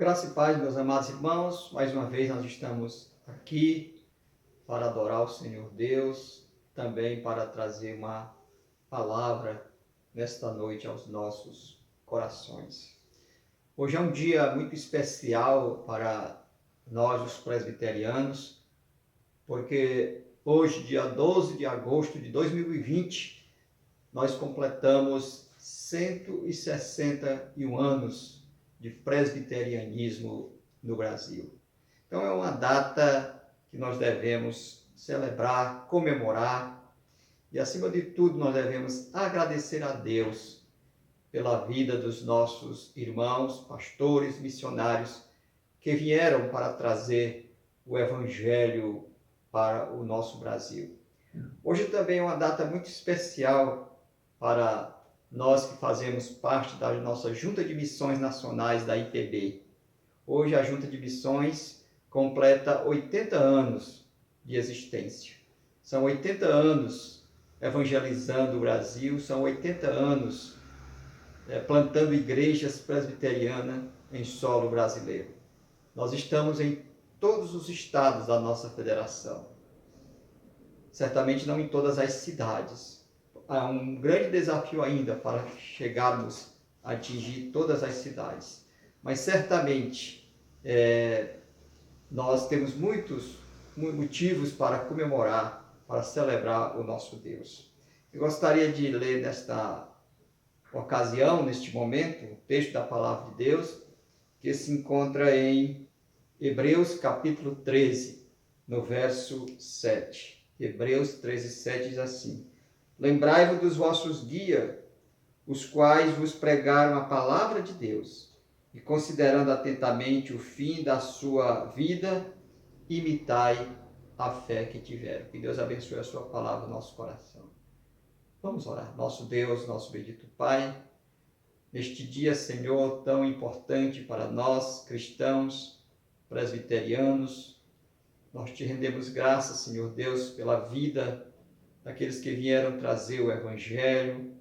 Graça e paz, meus amados irmãos. Mais uma vez nós estamos aqui para adorar o Senhor Deus, também para trazer uma palavra nesta noite aos nossos corações. Hoje é um dia muito especial para nós, os presbiterianos, porque hoje, dia 12 de agosto de 2020, nós completamos 161 anos de presbiterianismo no Brasil. Então é uma data que nós devemos celebrar, comemorar e, acima de tudo, nós devemos agradecer a Deus pela vida dos nossos irmãos, pastores, missionários que vieram para trazer o Evangelho para o nosso Brasil. Hoje também é uma data muito especial para nós que fazemos parte da nossa Junta de Missões Nacionais da IPB. Hoje a Junta de Missões completa 80 anos de existência. São 80 anos evangelizando o Brasil, são 80 anos plantando igrejas presbiterianas em solo brasileiro. Nós estamos em todos os estados da nossa federação. Certamente não em todas as cidades. Há um grande desafio ainda para chegarmos a atingir todas as cidades. Mas certamente nós temos muitos motivos para comemorar, para celebrar o nosso Deus. Eu gostaria de ler nesta ocasião, neste momento, o texto da Palavra de Deus, que se encontra em Hebreus capítulo 13, no verso 7. Hebreus 13, 7 diz assim: Lembrai-vos dos vossos guias, os quais vos pregaram a palavra de Deus, e considerando atentamente o fim da sua vida, imitai a fé que tiveram. Que Deus abençoe a sua palavra no nosso coração. Vamos orar. Nosso Deus, nosso bendito Pai, neste dia, Senhor, tão importante para nós, cristãos, presbiterianos, nós te rendemos graças, Senhor Deus, pela vida daqueles que vieram trazer o Evangelho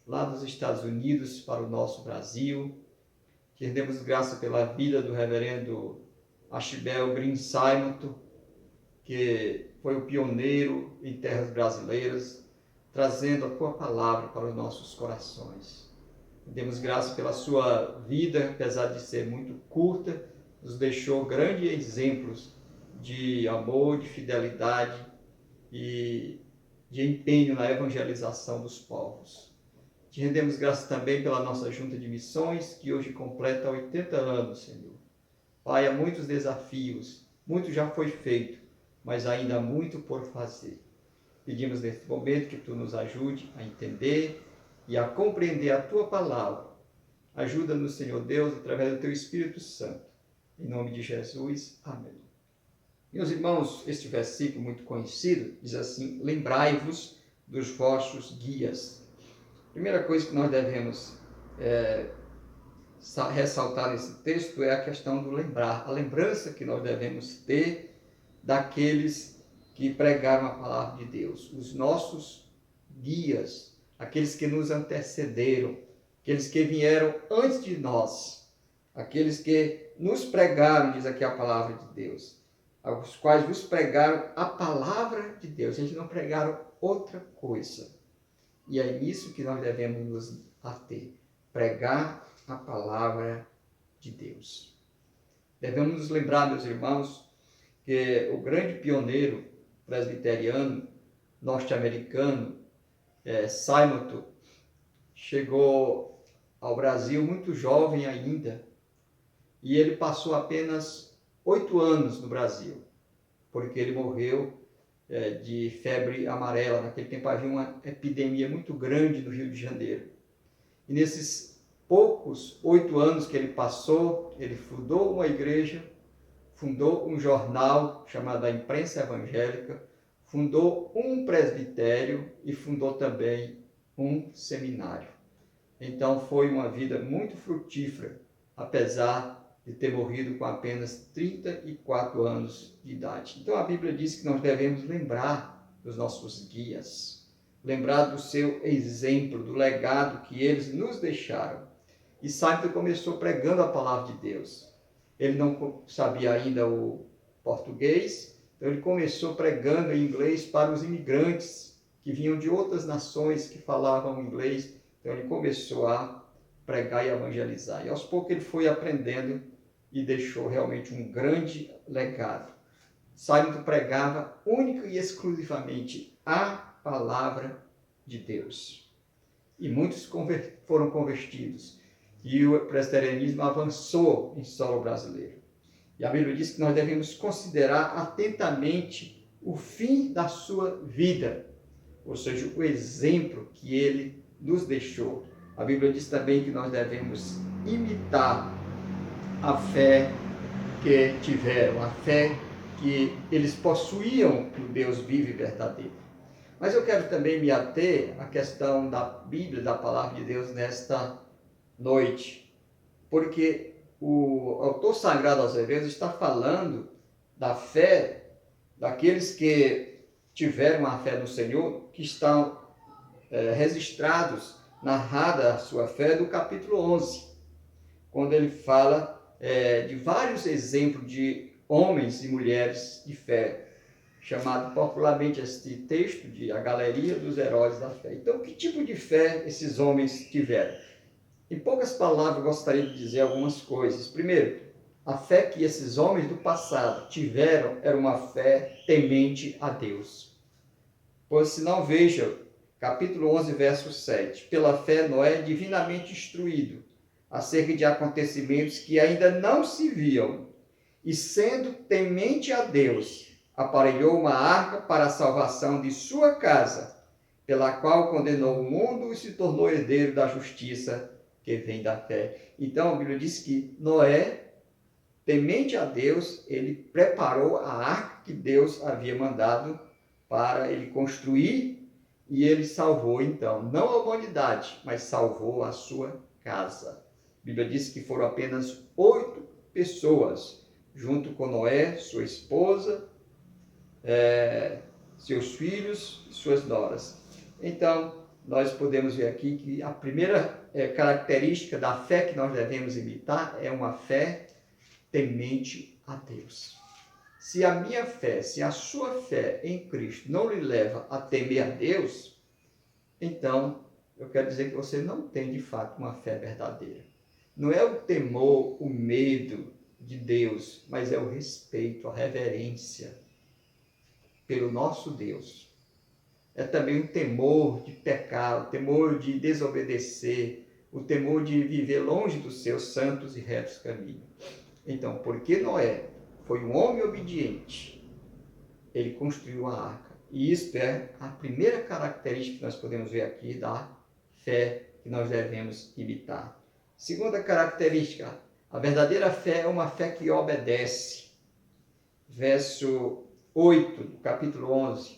lá dos Estados Unidos para o nosso Brasil. Te rendemos graças pela vida do reverendo Ashbel Green Simonton, que foi o pioneiro em terras brasileiras, trazendo a tua palavra para os nossos corações. Demos graças pela sua vida, apesar de ser muito curta, nos deixou grandes exemplos de amor, de fidelidade e de empenho na evangelização dos povos. Te rendemos graças também pela nossa Junta de Missões, que hoje completa 80 anos, Senhor. Pai, há muitos desafios, muito já foi feito, mas ainda há muito por fazer. Pedimos neste momento que Tu nos ajude a entender e a compreender a Tua palavra. Ajuda-nos, Senhor Deus, através do Teu Espírito Santo. Em nome de Jesus, amém. Meus irmãos, este versículo muito conhecido diz assim: lembrai-vos dos vossos guias. Primeira coisa que nós devemos ressaltar nesse texto é a questão do lembrar, a lembrança que nós devemos ter daqueles que pregaram a palavra de Deus, os nossos guias, aqueles que nos antecederam, aqueles que vieram antes de nós, aqueles que nos pregaram, diz aqui a palavra de Deus, os quais vos pregaram a palavra de Deus. Eles não pregaram outra coisa. E é nisso que nós devemos nos ater. Pregar a palavra de Deus. Devemos nos lembrar, meus irmãos, que o grande pioneiro presbiteriano norte-americano, Simonton, chegou ao Brasil muito jovem ainda. E ele passou apenas 8 anos no Brasil, porque ele morreu de febre amarela. Naquele tempo havia uma epidemia muito grande no Rio de Janeiro. E nesses poucos 8 anos que ele passou, ele fundou uma igreja, fundou um jornal chamado A Imprensa Evangélica, fundou um presbitério e fundou também um seminário. Então foi uma vida muito frutífera, apesar de ter morrido com apenas 34 anos de idade. Então a Bíblia diz que nós devemos lembrar dos nossos guias, lembrar do seu exemplo, do legado que eles nos deixaram. E Simonton começou pregando a palavra de Deus. ele não sabia ainda o português, então ele começou pregando em inglês para os imigrantes que vinham de outras nações que falavam inglês. Então ele começou a pregar e evangelizar. E aos poucos ele foi aprendendo e deixou realmente um grande legado. Salinto pregava única e exclusivamente a palavra de Deus. E muitos foram convertidos. E o presbiterianismo avançou em solo brasileiro. E a Bíblia diz que nós devemos considerar atentamente o fim da sua vida, ou seja, o exemplo que ele nos deixou. A Bíblia diz também que nós devemos imitar a fé que tiveram, a fé que eles possuíam no Deus vivo e verdadeiro. Mas eu quero também me ater à questão da Bíblia, da palavra de Deus nesta noite, porque o autor sagrado aos Hebreus está falando da fé daqueles que tiveram a fé no Senhor, que estão registrados, narrada a sua fé do capítulo 11, quando ele fala de vários exemplos de homens e mulheres de fé, chamado popularmente este texto de a galeria dos heróis da fé. Então, que tipo de fé esses homens tiveram? Em poucas palavras, eu gostaria de dizer algumas coisas. Primeiro, a fé que esses homens do passado tiveram era uma fé temente a Deus. Pois se não, veja, capítulo 11, verso 7. Pela fé, Noé, divinamente instruído acerca de acontecimentos que ainda não se viam, e sendo temente a Deus, aparelhou uma arca para a salvação de sua casa, pela qual condenou o mundo e se tornou herdeiro da justiça que vem da fé. Então, a Bíblia diz que Noé, temente a Deus, ele preparou a arca que Deus havia mandado para ele construir, e ele salvou, então, não a humanidade, mas salvou a sua casa. A Bíblia diz que foram apenas 8 pessoas, junto com Noé, sua esposa, seus filhos e suas noras. Então, nós podemos ver aqui que a primeira característica da fé que nós devemos imitar é uma fé temente a Deus. Se a minha fé, se a sua fé em Cristo não lhe leva a temer a Deus, então eu quero dizer que você não tem de fato uma fé verdadeira. Não é o temor, o medo de Deus, mas é o respeito, a reverência pelo nosso Deus. É também o temor de pecar, o temor de desobedecer, o temor de viver longe dos seus santos e retos caminhos. Então, porque Noé foi um homem obediente, ele construiu a arca. E isso é a primeira característica que nós podemos ver aqui da fé que nós devemos imitar. Segunda característica, a verdadeira fé é uma fé que obedece. Verso 8 do capítulo 11.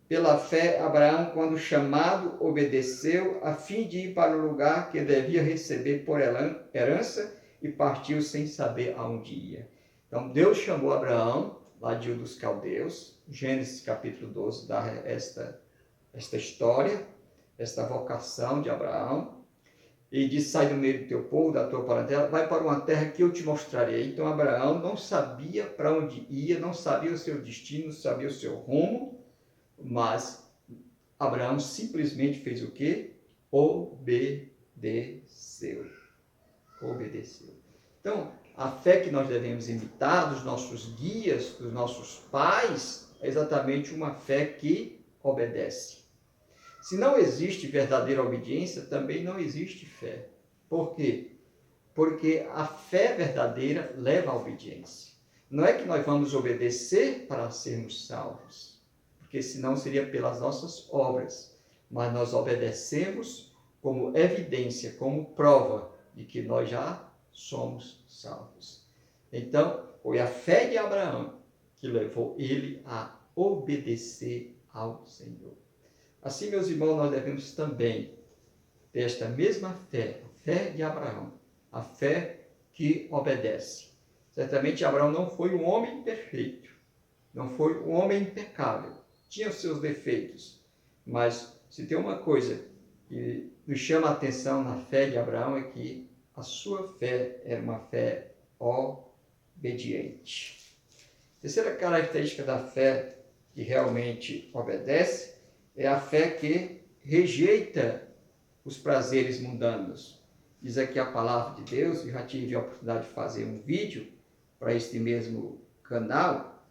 Pela fé, Abraão, quando chamado, obedeceu, a fim de ir para o lugar que devia receber por herança, e partiu sem saber aonde ia. Então, Deus chamou Abraão, lá de Ur dos Caldeus. Gênesis capítulo 12 dá esta história, esta vocação de Abraão. E disse: sai do meio do teu povo, da tua parentela, vai para uma terra que eu te mostrarei. Então, Abraão não sabia para onde ia, não sabia o seu destino, não sabia o seu rumo, mas Abraão simplesmente fez o quê? Obedeceu. Então, a fé que nós devemos imitar dos nossos guias, dos nossos pais, é exatamente uma fé que obedece. Se não existe verdadeira obediência, também não existe fé. Por quê? Porque a fé verdadeira leva à obediência. Não é que nós vamos obedecer para sermos salvos, porque senão seria pelas nossas obras, mas nós obedecemos como evidência, como prova de que nós já somos salvos. Então, foi a fé de Abraão que levou ele a obedecer ao Senhor. Assim, meus irmãos, nós devemos também ter esta mesma fé, a fé de Abraão, a fé que obedece. Certamente Abraão não foi um homem perfeito, não foi um homem impecável, tinha os seus defeitos, mas se tem uma coisa que nos chama a atenção na fé de Abraão é que a sua fé era uma fé obediente. Terceira característica da fé que realmente obedece é a fé que rejeita os prazeres mundanos. Diz aqui a palavra de Deus, eu já tive a oportunidade de fazer um vídeo para este mesmo canal.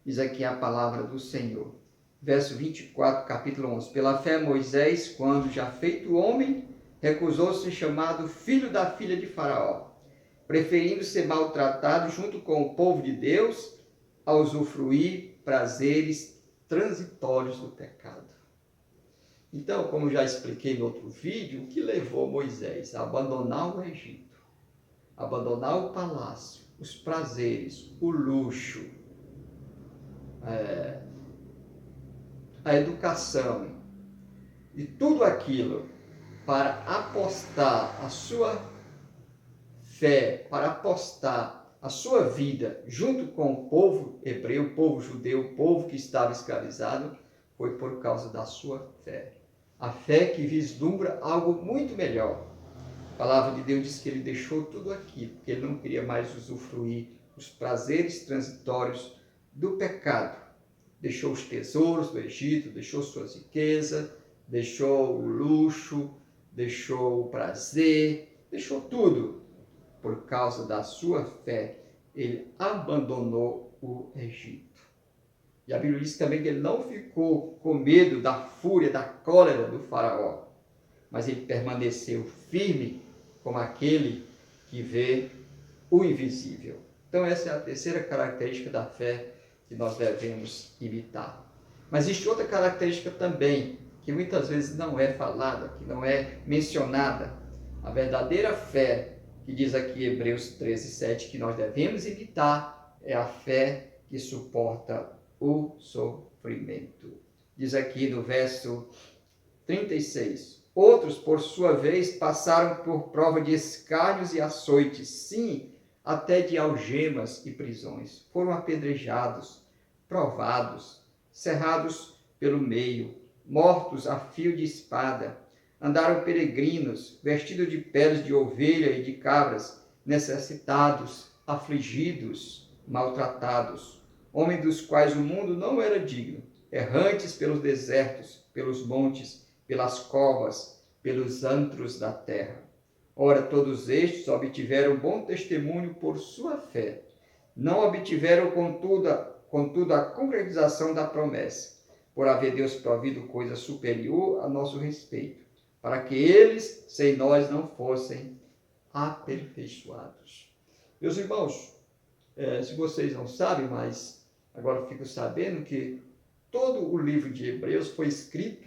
Diz aqui a palavra do Senhor. Verso 24, capítulo 11. Pela fé Moisés, quando já feito homem, recusou ser chamado filho da filha de Faraó, preferindo ser maltratado junto com o povo de Deus, a usufruir prazeres transitórios do pecado. Então, como já expliquei no outro vídeo, o que levou Moisés a abandonar o Egito, abandonar o palácio, os prazeres, o luxo, a educação e tudo aquilo para apostar a sua fé, para apostar a sua vida junto com o povo hebreu, o povo judeu, o povo que estava escravizado, foi por causa da sua fé. A fé que vislumbra algo muito melhor. A palavra de Deus diz que ele deixou tudo aquilo, porque ele não queria mais usufruir os prazeres transitórios do pecado. Deixou os tesouros do Egito, deixou suas riquezas, deixou o luxo, deixou o prazer, deixou tudo. Por causa da sua fé, ele abandonou o Egito. E a Bíblia diz também que ele não ficou com medo da fúria, da cólera do faraó, mas ele permaneceu firme como aquele que vê o invisível. Então essa é a terceira característica da fé que nós devemos imitar. Mas existe outra característica também, que muitas vezes não é falada, que não é mencionada. A verdadeira fé, que diz aqui Hebreus 13, 7, que nós devemos imitar, é a fé que suporta o sofrimento. Diz aqui no verso 36, outros, por sua vez, passaram por prova de escárnios e açoites, sim, até de algemas e prisões. Foram apedrejados, provados, cerrados pelo meio, mortos a fio de espada. Andaram peregrinos, vestidos de peles de ovelha e de cabras, necessitados, afligidos, maltratados, homens dos quais o mundo não era digno, errantes pelos desertos, pelos montes, pelas covas, pelos antros da terra. Ora, todos estes obtiveram bom testemunho por sua fé. Não obtiveram, contudo, a concretização da promessa, por haver Deus provido coisa superior a nosso respeito, para que eles, sem nós, não fossem aperfeiçoados. Meus irmãos, se vocês não sabem, mas agora eu fico sabendo que todo o livro de Hebreus foi escrito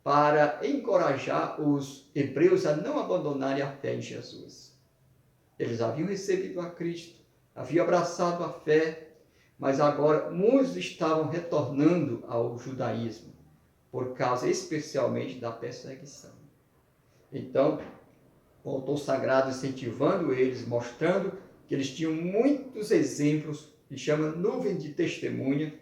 para encorajar os hebreus a não abandonarem a fé em Jesus. Eles haviam recebido a Cristo, haviam abraçado a fé, mas agora muitos estavam retornando ao judaísmo, por causa especialmente da perseguição. Então, o autor sagrado incentivando eles, mostrando que eles tinham muitos exemplos, que chama nuvem de testemunha.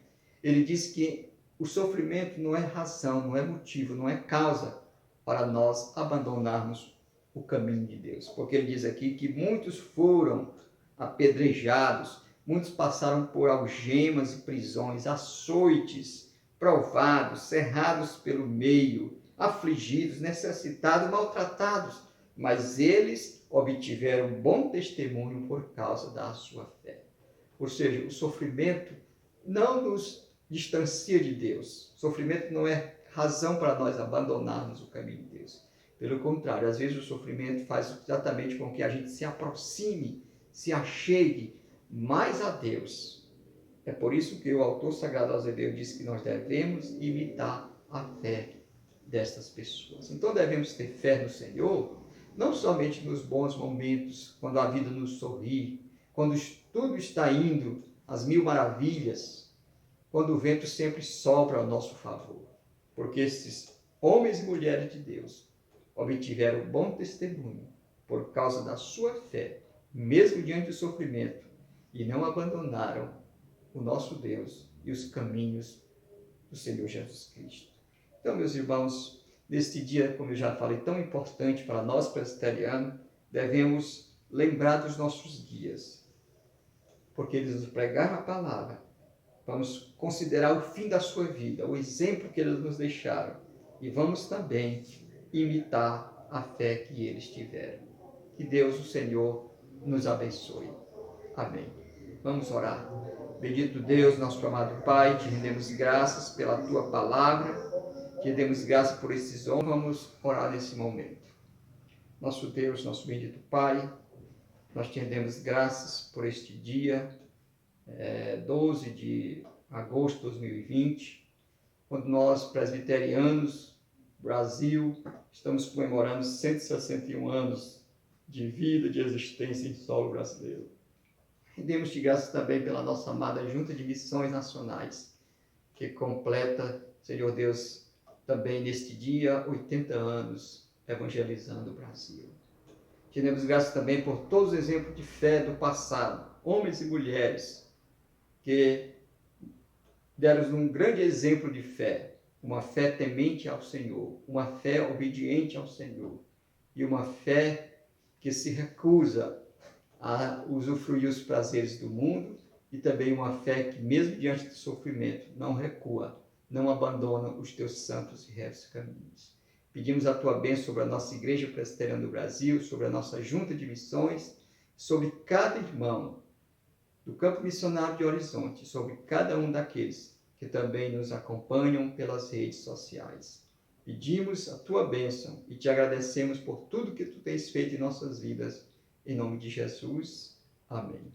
Ele diz que o sofrimento não é razão, não é motivo, não é causa para nós abandonarmos o caminho de Deus. Porque ele diz aqui que muitos foram apedrejados, muitos passaram por algemas e prisões, açoites, provados, cerrados pelo meio, afligidos, necessitados, maltratados, mas eles obtiveram bom testemunho por causa da sua fé. Ou seja, o sofrimento não nos distancia de Deus. O sofrimento não é razão para nós abandonarmos o caminho de Deus. Pelo contrário, às vezes o sofrimento faz exatamente com que a gente se aproxime, se achegue mais a Deus. É por isso que o autor sagrado aos Hebreus diz que nós devemos imitar a fé destas pessoas. Então devemos ter fé no Senhor, não somente nos bons momentos, quando a vida nos sorri, quando tudo está indo às mil maravilhas, quando o vento sempre sopra ao nosso favor. Porque esses homens e mulheres de Deus obtiveram bom testemunho por causa da sua fé, mesmo diante do sofrimento, e não abandonaram o nosso Deus e os caminhos do Senhor Jesus Cristo. Então, meus irmãos, neste dia, como eu já falei, tão importante para nós presbiterianos, devemos lembrar dos nossos guias. porque eles nos pregaram a palavra. Vamos considerar o fim da sua vida, o exemplo que eles nos deixaram. E vamos também imitar a fé que eles tiveram. Que Deus, o Senhor, nos abençoe. Amém. Vamos orar. Bendito Deus, nosso amado Pai, te rendemos graças pela tua palavra, te rendemos graças por esses homens. Vamos orar nesse momento. Nosso Deus, nosso bendito Pai, nós te rendemos graças por este dia, 12 de agosto de 2020, quando nós, presbiterianos, Brasil, estamos comemorando 161 anos de vida, de existência em solo brasileiro. Rendemos-te graças também pela nossa amada Junta de Missões Nacionais, que completa, Senhor Deus, também neste dia, 80 anos evangelizando o Brasil. Te damos graças também por todos os exemplos de fé do passado, homens e mulheres, que deram um grande exemplo de fé, uma fé temente ao Senhor, uma fé obediente ao Senhor e uma fé que se recusa a usufruir os prazeres do mundo e também uma fé que, mesmo diante do sofrimento, não recua, não abandona os teus santos e retos caminhos. Pedimos a tua bênção sobre a nossa Igreja Presbiteriana do Brasil, sobre a nossa Junta de Missões, sobre cada irmão do Campo Missionário de Horizonte, sobre cada um daqueles que também nos acompanham pelas redes sociais. Pedimos a tua bênção e te agradecemos por tudo que tu tens feito em nossas vidas. Em nome de Jesus. Amém.